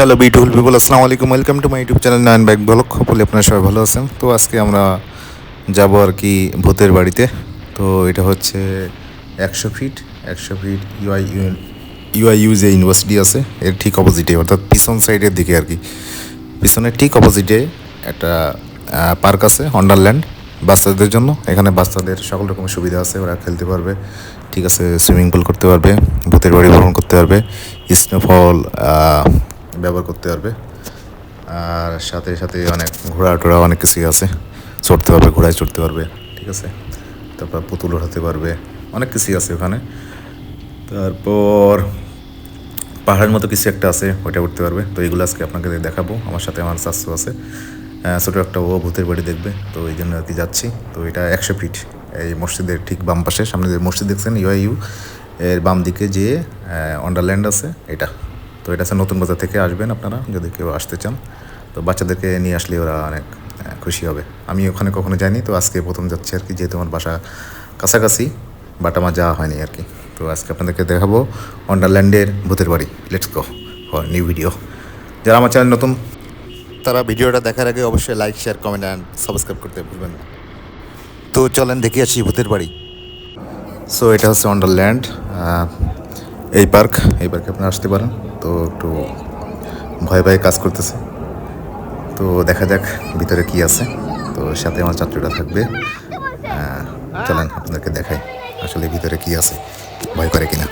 Hello beautiful people, আসসালামু আলাইকুম। Welcome to my YouTube channel Nayan Bag blog. Hopefully আপনারা সবাই ভালো আছেন। তো আজকে আমরা যাব আর কি ভূতের বাড়িতে। তো এটা হচ্ছে 100 ফিট 100 ফিট ইউআইইউ যে ইউনিভার্সিটি আছে এর ঠিক অপোজিটে, অর্থাৎ পিছন সাইডের দিকে আর কি। পিছনের ঠিক অপোজিটে একটা পার্ক আছে, ওয়ান্ডারল্যান্ড, বাচ্চাদের জন্য। এখানে বাচ্চাদের সকল রকমের সুবিধা আছে, ওরা খেলতে পারবে, ঠিক আছে, সুইমিং পুল করতে পারবে, ভূতের বাড়ি ভ্রমণ করতে পারবে, স্নোফল ব্যবহার করতে পারবে। আর সাথে সাথে অনেক ঘোড়া টোড়া অনেক কিছুই আছে, চড়তে পারবে, ঘোড়ায় চড়তে পারবে, ঠিক আছে। তারপর পুতুল ওঠাতে পারবে, অনেক কিছুই আছে ওখানে। তারপর পাহাড়ের মতো কিছু একটা আছে, ওইটা উঠতে পারবে। তো এইগুলো আজকে আপনাকে দেখাবো। আমার সাথে আমার চাচু আছে, ছোটো একটা ও ভূতের বাড়ি দেখবে, তো এই জন্য আর কি যাচ্ছি। তো এটা 100 ফিট, এই মসজিদের ঠিক বাম পাশে, সামনে যে মসজিদ দেখছেন ইউআইইউ, এর বাম দিকে যে ওয়ান্ডারল্যান্ড আছে এটা। তো এটা আছে নতুন বাজার থেকে, আসবেন আপনারা যদি কেউ আসতে চান। তো বাচ্চাদেরকে নিয়ে আসলে ওরা অনেক খুশি হবে। আমি ওখানে কখনো যাইনি, তো আজকে প্রথম যাচ্ছি আর কি, যেহেতু আমার বাসা কাছাকাছি, বাট আমার যাওয়া হয়নি আর কি। তো আজকে আপনাদেরকে দেখাবো ওয়ান্ডারল্যান্ডের ভূতের বাড়ি। Let's go for new video. যারা আমার চ্যানেল নতুন, তারা ভিডিওটা দেখার আগে অবশ্যই like, share, comment and subscribe করতে ভুলবেন না। তো চলেন দেখে আসি ভূতের বাড়ি। সো এটা হচ্ছে ওয়ান্ডারল্যান্ড, এই পার্কে আপনারা আসতে পারেন। তো একটু ভয় ভয়ে কাজ করতেছে, তো দেখা যাক ভিতরে কি আছে। তো সাথে আমার ছাত্রীরা থাকবে। চলেন আপনাদেরকে দেখাই আসলে ভিতরে কি আছে, ভয় করে কিনা।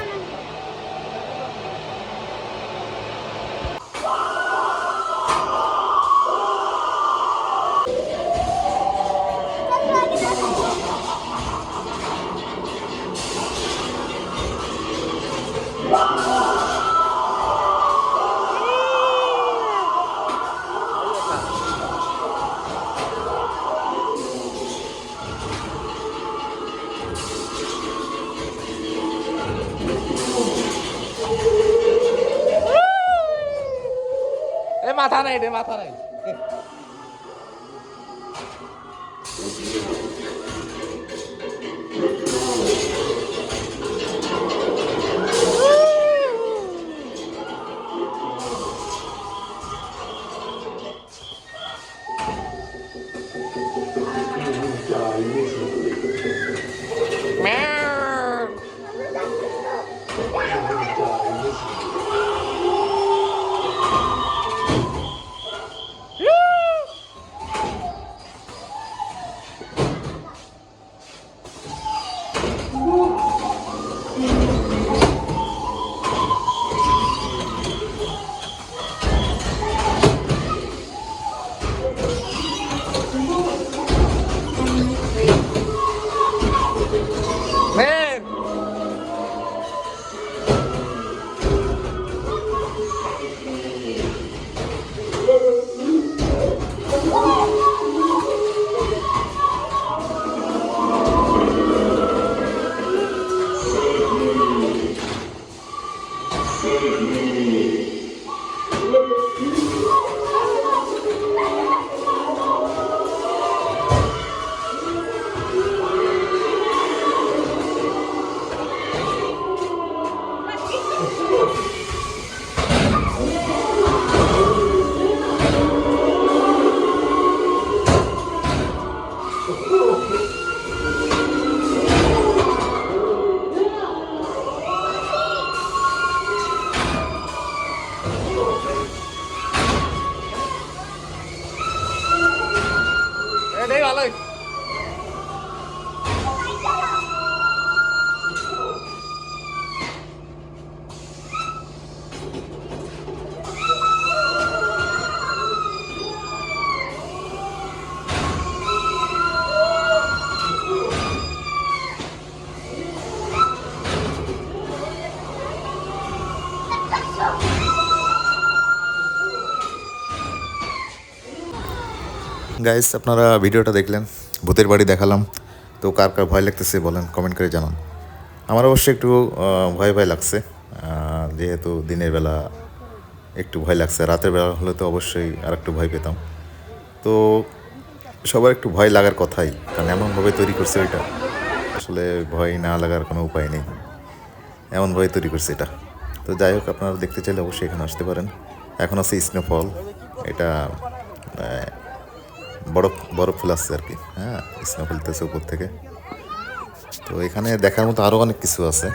এ মাথা নাই রে, মাথা নাই। Man! এটাই ভালো। গাইস, আপনারা ভিডিওটা দেখলেন, ভূতের বাড়ি দেখালাম। তো কার কার ভয় লাগতেছে বলেন, কমেন্ট করে জানান। আমার অবশ্যই একটু ভয় ভয় লাগছে, যেহেতু দিনের বেলা একটু ভয় লাগছে। রাতের বেলা হলে তো অবশ্যই আর একটু ভয় পেতাম। তো সবার একটু ভয় লাগার কথাই, কারণ এমনভাবে তৈরি করছে ওইটা, আসলে ভয় না লাগার কোনো উপায় নেই, এমনভাবে তৈরি করছে এটা। তো যাই হোক, আপনারা দেখতে চাইলে অবশ্যই এখানে আসতে পারেন। এখন আছে স্নোফল, এটা বরফ বরফ ফেলাচ্ছে আর কি। হ্যাঁ, স্নো ফেলতেছে উপর থেকে। তো এখানে দেখার মতো আরও অনেক কিছু আছে।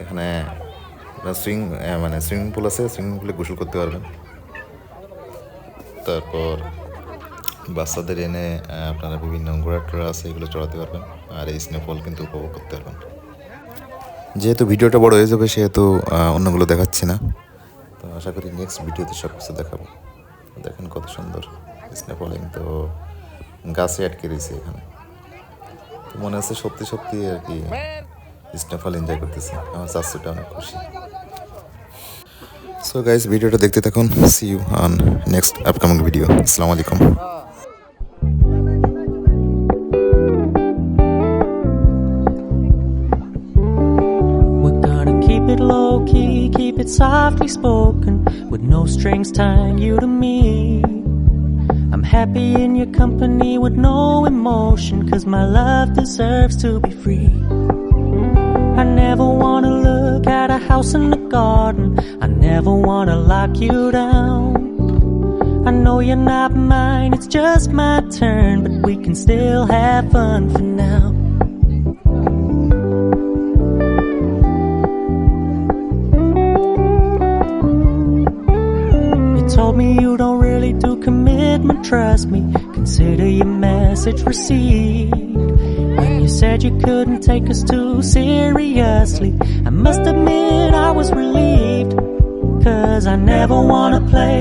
এখানে মানে সুইমিং পুল আছে, সুইমিং পুলে গোসল করতে পারবেন। তারপর বাচ্চাদের এনে আপনারা বিভিন্ন ঘোড়া টোড়া আছে, এগুলো চড়াতে পারবেন। আর এই স্নোফল কিন্তু উপভোগ করতে পারবেন। যেহেতু ভিডিওটা বড় হয়ে যাবে সেহেতু অন্যগুলো দেখাচ্ছি না। তো আশা করি নেক্সট ভিডিওতে সব কিছু দেখাবো। দেখেন কত সুন্দর স্নোফলিং, তো গাছে আটকে রয়েছে এখানে। তো মনে হচ্ছে সত্যি সত্যি আর কি স্নোফল এনজয় করতেছি। আমার চাষটা অনেক খুশি। সো গাইস, ভিডিওটা দেখতে থাকুন। See you on next upcoming video. আসসালামু আলাইকুম। We're gonna keep it low key, keep it softly spoken, with no strings tying you to me. I'm happy in your company with no emotion, 'cause my love deserves to be free. I never wanna look at a house in the garden, I never wanna lock you down. I know you're not mine, it's just my turn, but we can still have fun for now. You told me you don't really do commitment, trust me, consider your message received. When you said you couldn't take us too seriously, I must admit I was relieved, 'cause I never wanna play